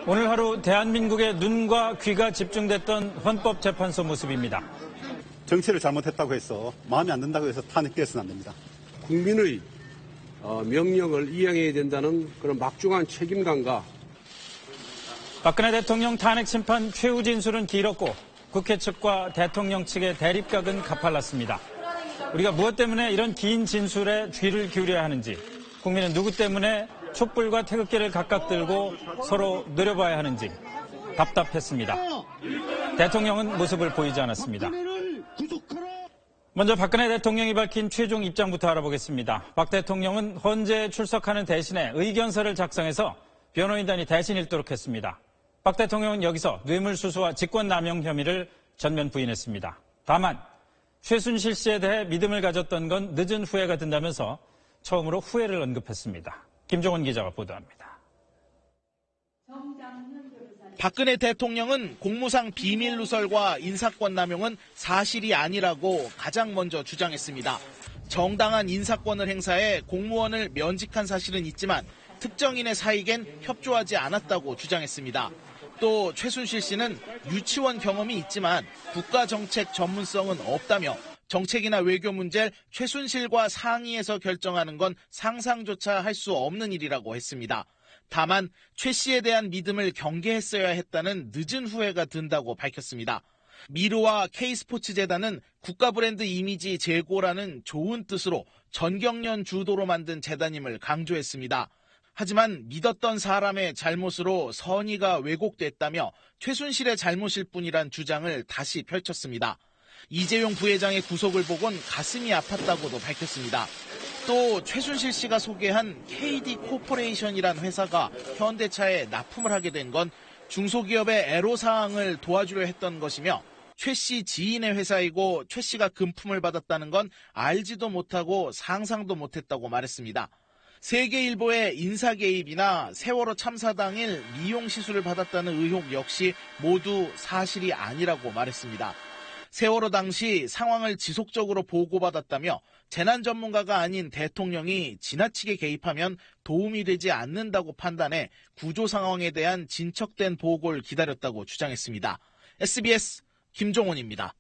오늘 하루 대한민국의 눈과 귀가 집중됐던 헌법재판소 모습입니다. 정치를 잘못했다고 해서 마음에 안 든다고 해서 탄핵되어서는 안 됩니다. 국민의 명령을 이행해야 된다는 그런 막중한 책임감과 박근혜 대통령 탄핵 심판 최후 진술은 길었고 국회 측과 대통령 측의 대립각은 가팔랐습니다. 우리가 무엇 때문에 이런 긴 진술에 귀를 기울여야 하는지, 국민은 누구 때문에 촛불과 태극기를 각각 들고 서로 노려봐야 하는지 답답했습니다. 대통령은 모습을 보이지 않았습니다. 먼저 박근혜 대통령이 밝힌 최종 입장부터 알아보겠습니다. 박 대통령은 헌재에 출석하는 대신에 의견서를 작성해서 변호인단이 대신 읽도록 했습니다. 박 대통령은 여기서 뇌물수수와 직권남용 혐의를 전면 부인했습니다. 다만 최순실 씨에 대해 믿음을 가졌던 건 늦은 후회가 든다면서 처음으로 후회를 언급했습니다. 김종원 기자가 보도합니다. 박근혜 대통령은 공무상 비밀 누설과 인사권 남용은 사실이 아니라고 가장 먼저 주장했습니다. 정당한 인사권을 행사해 공무원을 면직한 사실은 있지만 특정인의 사익엔 협조하지 않았다고 주장했습니다. 또 최순실 씨는 유치원 경험이 있지만 국가정책 전문성은 없다며 정책이나 외교 문제를 최순실과 상의해서 결정하는 건 상상조차 할 수 없는 일이라고 했습니다. 다만 최 씨에 대한 믿음을 경계했어야 했다는 늦은 후회가 든다고 밝혔습니다. 미르와 K스포츠재단은 국가 브랜드 이미지 제고라는 좋은 뜻으로 전경련 주도로 만든 재단임을 강조했습니다. 하지만 믿었던 사람의 잘못으로 선의가 왜곡됐다며 최순실의 잘못일 뿐이란 주장을 다시 펼쳤습니다. 이재용 부회장의 구속을 보곤 가슴이 아팠다고도 밝혔습니다. 또 최순실 씨가 소개한 KD 코퍼레이션이란 회사가 현대차에 납품을 하게 된 건 중소기업의 애로사항을 도와주려 했던 것이며 최 씨 지인의 회사이고 최 씨가 금품을 받았다는 건 알지도 못하고 상상도 못했다고 말했습니다. 세계일보의 인사 개입이나 세월호 참사 당일 미용 시술을 받았다는 의혹 역시 모두 사실이 아니라고 말했습니다. 세월호 당시 상황을 지속적으로 보고받았다며 재난 전문가가 아닌 대통령이 지나치게 개입하면 도움이 되지 않는다고 판단해 구조 상황에 대한 진척된 보고를 기다렸다고 주장했습니다. SBS 김종원입니다.